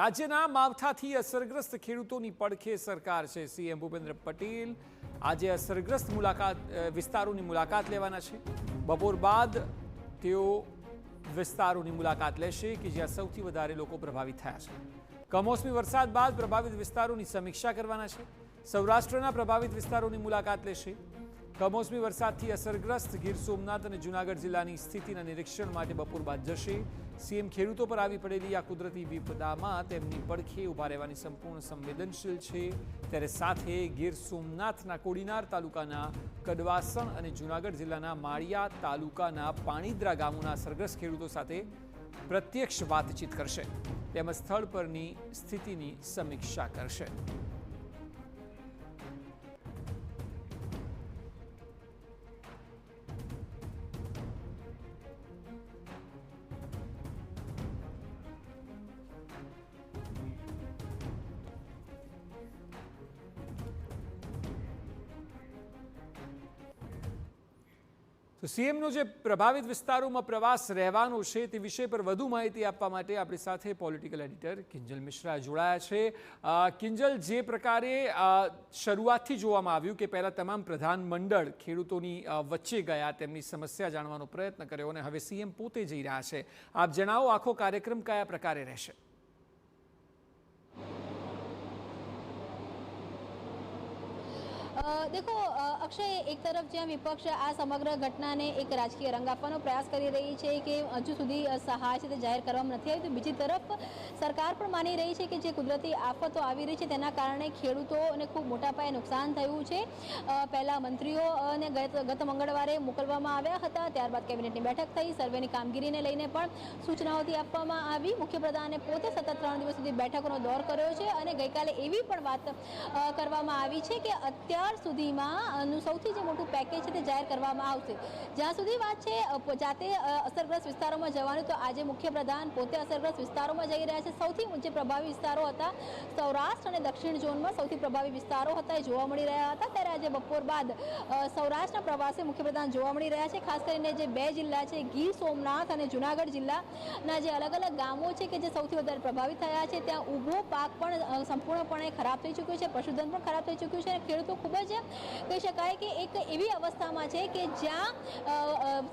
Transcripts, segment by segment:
રાજ્યના માવઠાથી અસરગ્રસ્ત ખેડૂતોની પડખે સરકાર છે। સીએમ ભૂપેન્દ્ર પટેલ આજે અસરગ્રસ્ત વિસ્તારોની મુલાકાત લેવાના છે। બપોર બાદ તેઓ વિસ્તારોની મુલાકાત લેશે કે જ્યાં સૌથી વધારે લોકો પ્રભાવિત થયા છે। કમોસમી વરસાદ બાદ પ્રભાવિત વિસ્તારોની સમીક્ષા કરવાના છે। સૌરાષ્ટ્રના પ્રભાવિત વિસ્તારોની મુલાકાત લેશે। કમોસમી વરસાદથી અસરગ્રસ્ત ગીર સોમનાથ અને જૂનાગઢ જિલ્લાની સ્થિતિના નિરીક્ષણ માટે બપોર બાદ જશે। સીએમ ખેડૂતો પર આવી પડેલી આ કુદરતી વિપદામાં તેમની પડખે ઊભા રહેવાની સંપૂર્ણ સંવેદનશીલ છે। ત્યારે સાથે ગીર સોમનાથના કોડીનાર તાલુકાના કડવાસણ અને જૂનાગઢ જિલ્લાના માળિયા તાલુકાના પાણીદ્રા ગામોના અસરગ્રસ્ત ખેડૂતો સાથે પ્રત્યક્ષ વાતચીત કરશે તેમજ સ્થળ પરની સ્થિતિની સમીક્ષા કરશે। તો સીએમનો જે પ્રભાવિત વિસ્તારોમાં પ્રવાસ રહેવાનો છે તે વિષય પર વધુ માહિતી આપવા માટે આપણી સાથે પોલિટિકલ એડિટર કિંજલ મિશ્રા જોડાયા છે। કિંજલ, જે પ્રકારે શરૂઆતથી જોવામાં આવ્યું કે પહેલાં તમામ પ્રધાનમંડળ ખેડૂતોની વચ્ચે ગયા, તેમની સમસ્યા જાણવાનો પ્રયત્ન કર્યો અને હવે સીએમ પોતે જઈ રહ્યા છે, આપ જણાવો આખો કાર્યક્રમ કયા પ્રકારે રહેશે? देखो अक्षय, एक तरफ ज्યાં વિપક્ષ આ સમગ્ર ઘટનાને એક રાજકીય રંગ આપવાનો પ્રયાસ કરી રહી છે કે હજુ સુધી સહાય છે તે જાહેર કરવામાં નથી આવી, તો બીજી તરફ સરકાર પણ માની રહી છે કે જે કુદરતી આફતો આવી રહી છે તેના કારણે ખેડૂતોને ખૂબ મોટા પાયે નુકસાન થયું છે। પહેલા મંત્રીઓને ગત મંગળવારે મોકલવામાં આવ્યા હતા, ત્યારબાદ કેબિનેટની બેઠક થઈ, સર્વેની કામગીરીને લઈને પણ સૂચનાઓથી આપવામાં આવી। મુખ્યપ્રધાને પોતે સતત 3 દિવસ સુધી બેઠકોનો દોર કર્યો છે અને ગઈકાલે એવી પણ વાત કરવામાં આવી છે કે અત્યાર સુધીમાં સૌથી જે મોટું પેકેજ છે તે જાહેર કરવામાં આવશે। જ્યાં સુધી વાત છે જાતે અસરગ્રસ્ત વિસ્તારોમાં જવાનું, તો આજે મુખ્યપ્રધાન પોતે અસરગ્રસ્ત વિસ્તારોમાં જઈ રહ્યા છે। સૌથી જે પ્રભાવિત વિસ્તારો હતા સૌરાષ્ટ્ર અને દક્ષિણ ઝોનમાં સૌથી પ્રભાવિત વિસ્તારો હતા એ જોવા મળી રહ્યા હતા। ત્યારે આજે બપોર બાદ સૌરાષ્ટ્રના પ્રવાસે મુખ્યપ્રધાન જોવા મળી રહ્યા છે। ખાસ કરીને જે 2 જિલ્લા છે ગીર સોમનાથ અને જૂનાગઢ જિલ્લાના જે અલગ અલગ ગામો છે કે જે સૌથી વધારે પ્રભાવિત થયા છે, ત્યાં ઊભો પાક પણ સંપૂર્ણપણે ખરાબ થઈ ચૂક્યો છે, પશુધન પણ ખરાબ થઈ ચૂક્યું છે અને ખેડૂતો ખૂબ જ કહી શકાય કે એક એવી અવસ્થામાં છે કે જ્યાં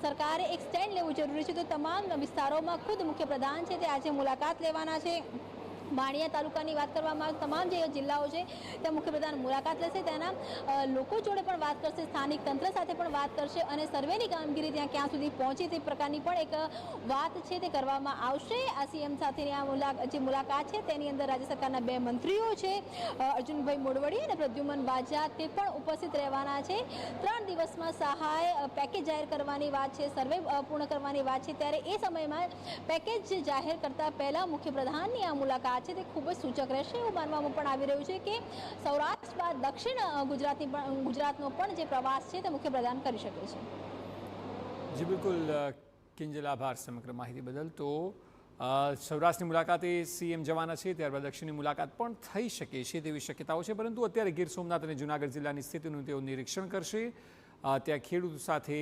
સરકારે એક સ્ટેન્ડ લેવું જરૂરી છે। તો તમામ વિસ્તારોમાં ખુદ મુખ્યપ્રધાન છે તે આજે મુલાકાત લેવાના છે। માળિયા તાલુકાની વાત કરવામાં આવે, તમામ જે જિલ્લાઓ છે ત્યાં મુખ્યપ્રધાન મુલાકાત લેશે, ત્યાંના લોકો જોડે પણ વાત કરશે, સ્થાનિક તંત્ર સાથે પણ વાત કરશે અને સર્વેની કામગીરી ત્યાં ક્યાં સુધી પહોંચી તે પ્રકારની પણ એક વાત છે તે કરવામાં આવશે। આ સીએમ સાથેની આ જે મુલાકાત છે તેની અંદર રાજ્ય સરકારના 2 મંત્રીઓ છે, અર્જુનભાઈ મોઢવાડિયા અને પ્રદ્યુમન વાજા, તે પણ ઉપસ્થિત રહેવાના છે। 3 દિવસમાં સહાય પેકેજ જાહેર કરવાની વાત છે, સર્વે પૂર્ણ કરવાની વાત છે, ત્યારે એ સમયમાં પેકેજ જાહેર કરતા પહેલા મુખ્યપ્રધાનની આ મુલાકાત છે તે ખૂબ જ સૂચક રહેશે એવું માનવામાં પણ આવી રહ્યું છે કે સૌરાષ્ટ્ર બાદ દક્ષિણ ગુજરાતનો પણ જે પ્રવાસ છે તે મુખ્યપ્રધાન કરી શકે છે। જી બિલકુલ કિંજલ, આભાર સમગ્ર માહિતી બદલ। તો સૌરાષ્ટ્રની મુલાકાતે સીએમ જવાના છે, ત્યારબાદ દક્ષિણની મુલાકાત પણ થઈ શકે છે તેવી શક્યતાઓ છે, પરંતુ અત્યારે ગીર સોમનાથ અને જૂનાગઢ જિલ્લાની સ્થિતિનું તેઓ નિરીક્ષણ કરશે, ત્યાં ખેડૂતો સાથે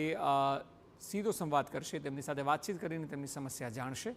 સીધો સંવાદ કરશે, તેમની સાથે વાતચીત કરીને તેમની સમસ્યા જાણશે।